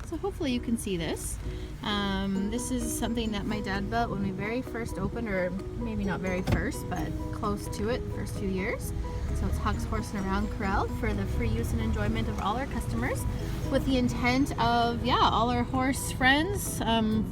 So hopefully you can see this. This is something that my dad built when we very first opened, or maybe not very first, but close to it, first few years. So it's Huck's Horse and Around Corral for the free use and enjoyment of all our customers, with the intent of, yeah, all our horse friends,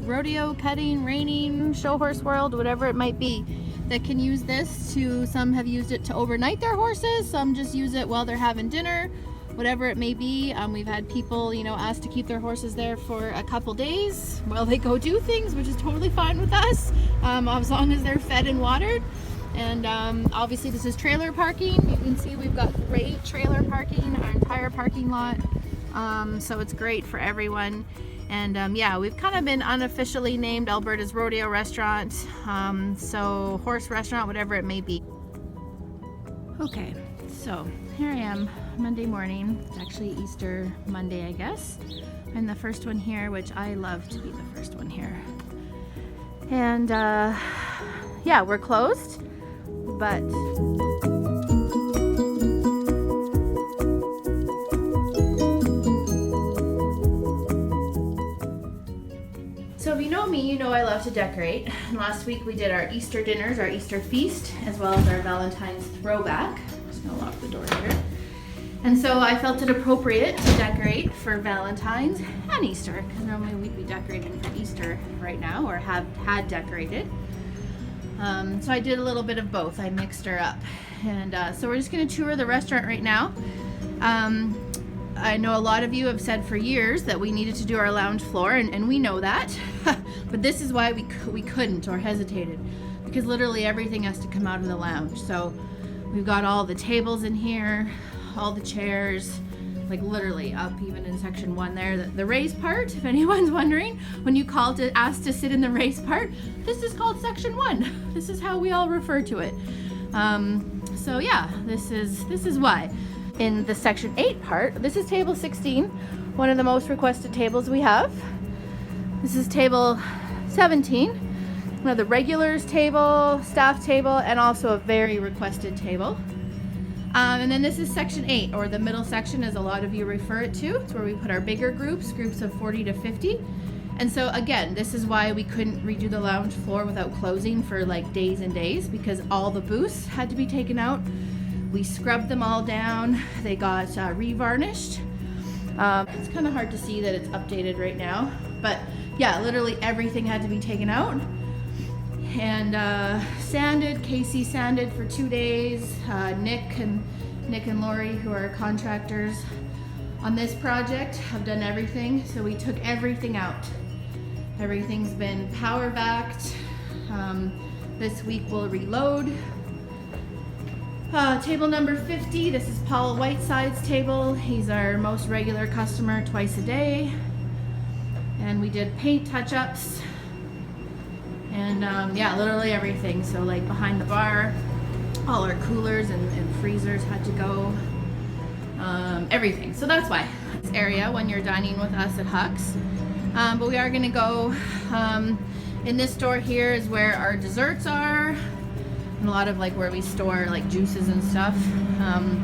rodeo, cutting, reining, show horse world, whatever it might be, that can use this to, some have used it to overnight their horses, some just use it while they're having dinner, whatever it may be. We've had people, you know, ask to keep their horses there for a couple days while they go do things, which is totally fine with us, as long as they're fed and watered. And obviously this is trailer parking. You can see we've got great trailer parking, our entire parking lot. So it's great for everyone. And yeah, we've kind of been unofficially named Alberta's Rodeo Restaurant. So horse restaurant, whatever it may be. Okay, so here I am, Monday morning. It's actually Easter Monday, I guess. I'm the first one here, which I love to be the first one here. And yeah, we're closed, but so if you know me, you know I love to decorate. And last week we did our Easter dinners, our Easter feast, as well as our Valentine's throwback. I'm just gonna lock the door here. And so I felt it appropriate to decorate for Valentine's and Easter, because normally we'd be decorating for Easter right now, or had decorated. So I did a little bit of both. I mixed her up. And so we're just gonna tour the restaurant right now. I know a lot of you have said for years that we needed to do our lounge floor, and we know that. But this is why we couldn't or hesitated, because literally everything has to come out of the lounge. So we've got all the tables in here, all the chairs, like literally up even in section 1 there. The raised part, if anyone's wondering, when you call to ask to sit in the raised part, this is called section 1. This is how we all refer to it. So yeah, this is why. In the section 8 part, this is table 16, one of the most requested tables we have. This is table 17, one of the regulars table, staff table, and also a very requested table. And then this is section 8, or the middle section as a lot of you refer it to. It's where we put our bigger groups of 40 to 50. And so again, this is why we couldn't redo the lounge floor without closing for like days and days, because all the booths had to be taken out. We scrubbed them all down. They got revarnished. It's kind of hard to see that it's updated right now, but yeah, literally everything had to be taken out. And sanded, Casey sanded for 2 days. Nick and Lori, who are contractors on this project, have done everything. So we took everything out. Everything's been power backed. This week we'll reload. Table number 50, this is Paul Whiteside's table. He's our most regular customer, twice a day. And we did paint touch-ups. And yeah, literally everything. So like behind the bar, all our coolers and freezers had to go. Everything. So that's why. This area when you're dining with us at Huck's. But we are gonna go, in this store here is where our desserts are. And a lot of like where we store like juices and stuff.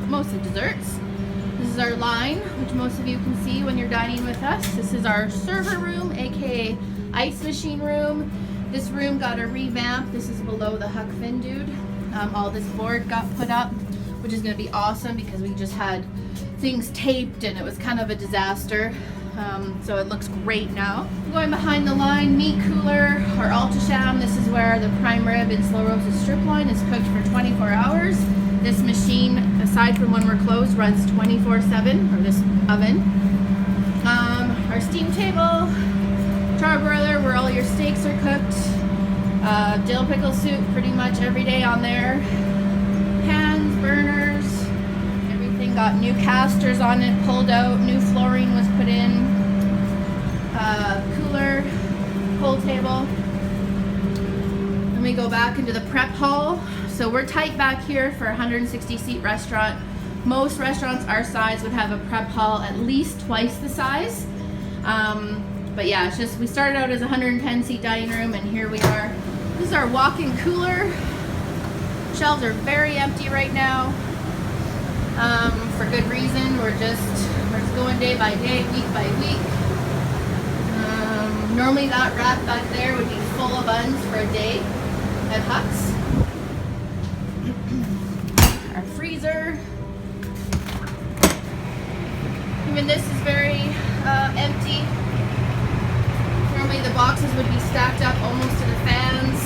Mostly desserts. This is our line, which most of you can see when you're dining with us. This is our server room, aka ice machine room. This room got a revamp. This is below the Huck Fin Dude. All this board got put up, which is gonna be awesome because we just had things taped and it was kind of a disaster. So it looks great now. Going behind the line, meat cooler, our Ultrasham. This is where the prime rib and slow roasted strip loin is cooked for 24 hours. This machine, aside from when we're closed, runs 24/7, or this oven. Our steam table, charbroiler where all your steaks are cooked, dill pickle soup pretty much every day on there, pans, burners, everything got new casters on it, pulled out, new flooring was put in, cooler, cold table. Then we go back into the prep hall. So we're tight back here for a 160 seat restaurant. Most restaurants our size would have a prep hall at least twice the size. But yeah, it's just, we started out as a 110 seat dining room and here we are. This is our walk-in cooler. Shelves are very empty right now. For good reason. We're just going day by day, week by week. Normally that rack back there would be full of buns for a day at Huck's. Our freezer. Even this is very empty. Normally the boxes would be stacked up almost to the fans.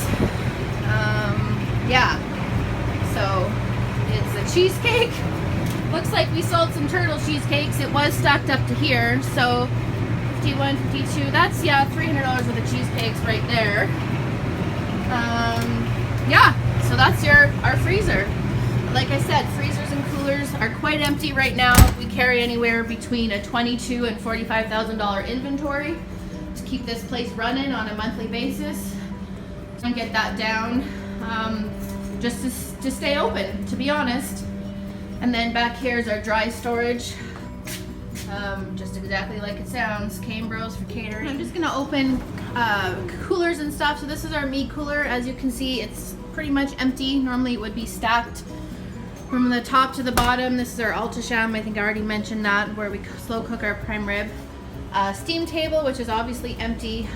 Yeah, so it's a cheesecake. Looks like we sold some turtle cheesecakes. It was stacked up to here, so 51, 52, that's, yeah, $300 worth of cheesecakes right there. Yeah, so that's our freezer. Like I said, freezers and coolers are quite empty right now. We carry anywhere between a $22,000 and $45,000 inventory to keep this place running on a monthly basis and get that down, just to stay open, to be honest. And then back here is our dry storage, just exactly like it sounds, Cane Bros for catering. I'm just gonna open coolers and stuff. So this is our meat cooler. As you can see, it's pretty much empty. Normally it would be stacked from the top to the bottom. This is our Ultrasham, I think I already mentioned that, where we slow cook our prime rib. Steam table, which is obviously empty.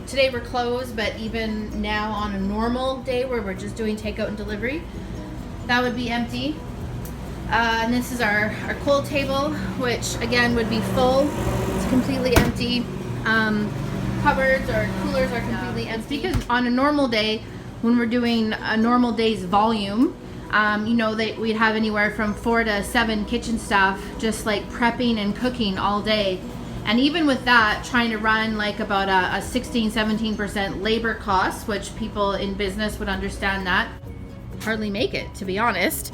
Today we're closed, but even now on a normal day where we're just doing takeout and delivery, that would be empty. And this is our cold table, which again would be full. It's completely empty. Cupboards or coolers are completely empty. Because on a normal day, when we're doing a normal day's volume, you know, we'd have anywhere from 4 to 7 kitchen staff just like prepping and cooking all day. And even with that, trying to run like about a 16-17% labor cost, which people in business would understand that, hardly make it, to be honest.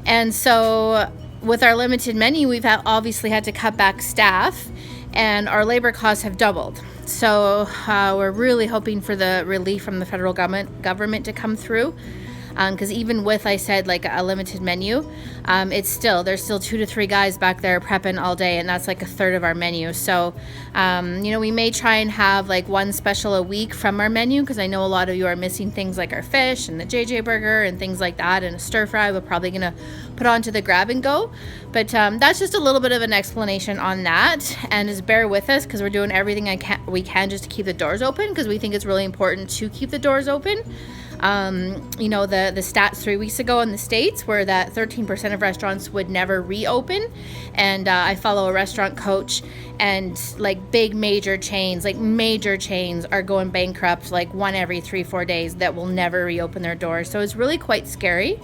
And so with our limited menu, we've obviously had to cut back staff, and our labor costs have doubled. So we're really hoping for the relief from the federal government to come through. Because even with, I said, like a limited menu, there's still 2 to 3 guys back there prepping all day, and that's like a third of our menu. So, you know, we may try and have like one special a week from our menu, because I know a lot of you are missing things like our fish and the JJ burger and things like that, and a stir fry we're probably gonna put onto the grab and go. But that's just a little bit of an explanation on that, and just bear with us because we're doing everything we can just to keep the doors open, because we think it's really important to keep the doors open. You know, the stats 3 weeks ago in the States were that 13% of restaurants would never reopen. And I follow a restaurant coach, and like big major chains are going bankrupt like one every 3-4 days that will never reopen their doors. So it's really quite scary.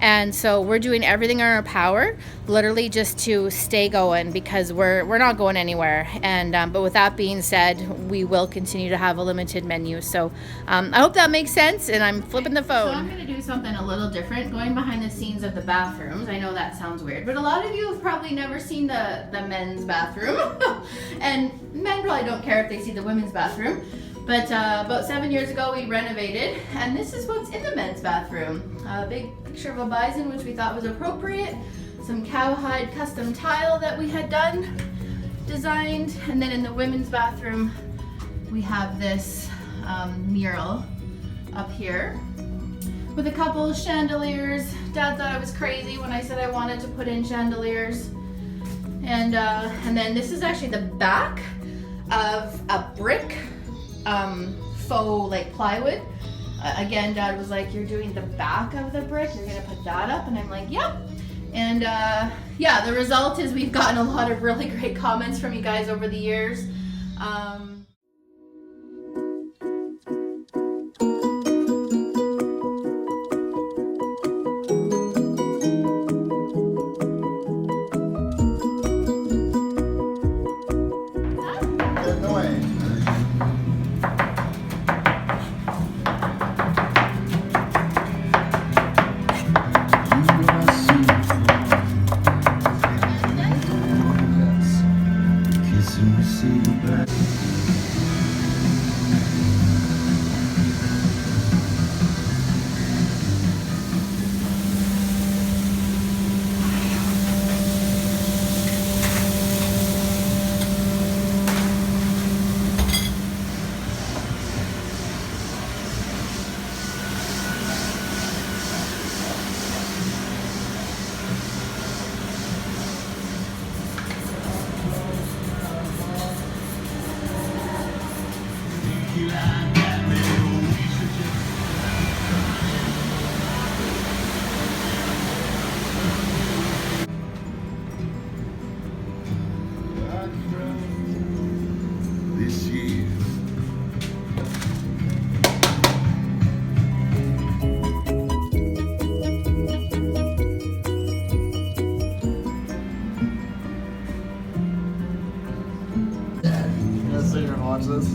And so we're doing everything in our power, literally just to stay going, because we're not going anywhere. And but with that being said, we will continue to have a limited menu. So I hope that makes sense. And I'm flipping the phone. So I'm going to do something a little different, going behind the scenes of the bathrooms. I know that sounds weird, but a lot of you have probably never seen the men's bathroom, and men probably don't care if they see the women's bathroom. But about 7 years ago, we renovated, and this is what's in the men's bathroom. A big picture of a bison, which we thought was appropriate. Some cowhide custom tile that we had designed. And then in the women's bathroom, we have this mural up here with a couple of chandeliers. Dad thought I was crazy when I said I wanted to put in chandeliers. And then this is actually the back of a brick faux like plywood. Again, Dad was like, you're doing the back of the brick, you're gonna put that up, and I'm like, yep. And yeah, the result is we've gotten a lot of really great comments from you guys over the years. This year. You guys sit here and watch this?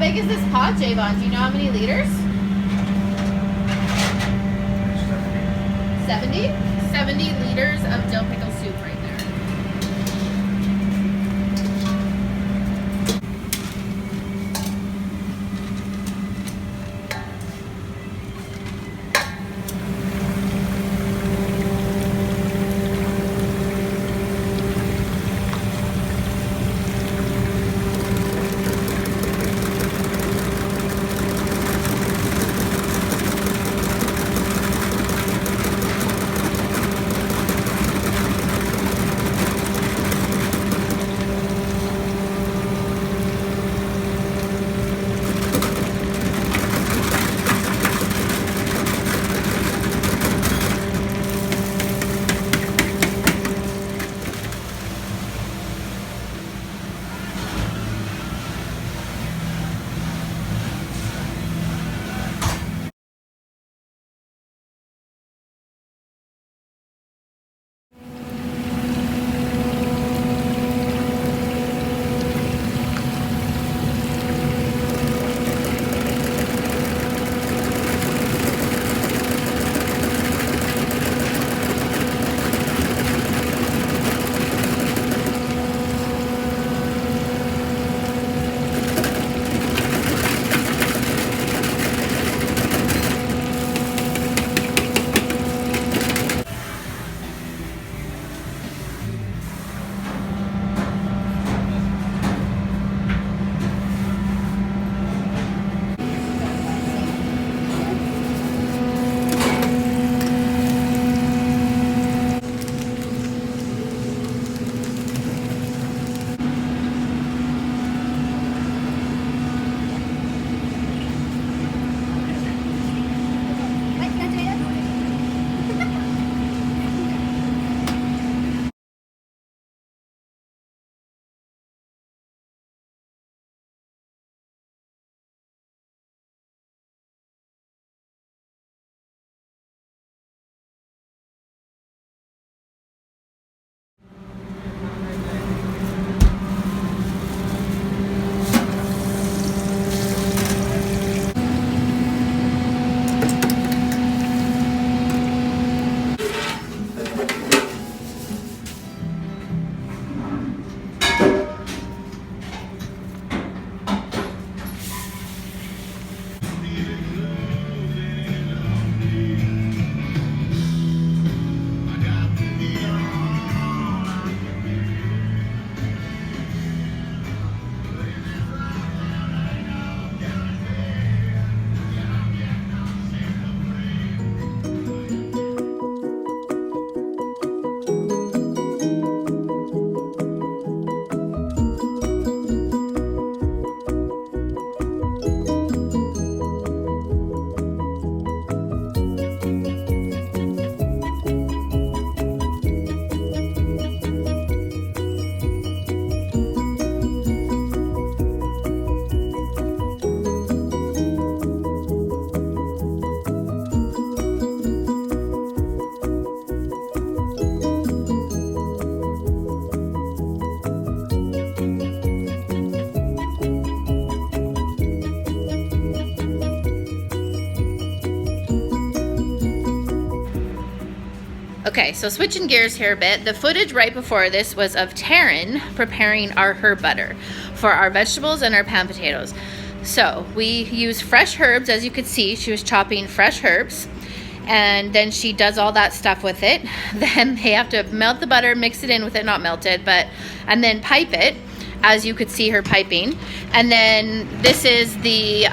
big is this pot, Javon? Do you know how many liters? 70? 70 liters of dill pickle soup right there. Okay, so switching gears here a bit. The footage right before this was of Taryn preparing our herb butter for our vegetables and our pan potatoes. So we use fresh herbs. As you could see, she was chopping fresh herbs, and then she does all that stuff with it. Then they have to melt the butter, mix it in with it, not melted, and then pipe it, as you could see her piping. And then this is the,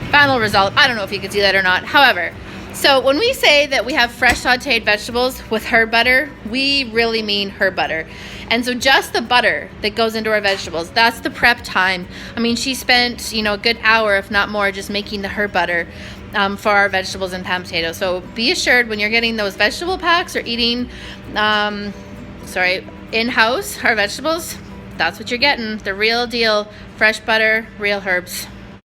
final result. I don't know if you can see that or not. However, so when we say that we have fresh sauteed vegetables with herb butter, we really mean herb butter. And so just the butter that goes into our vegetables, that's the prep time. I mean, she spent, a good hour, if not more, just making the herb butter for our vegetables and pan potatoes. So be assured when you're getting those vegetable packs or eating, in-house, our vegetables, that's what you're getting. The real deal, fresh butter, real herbs.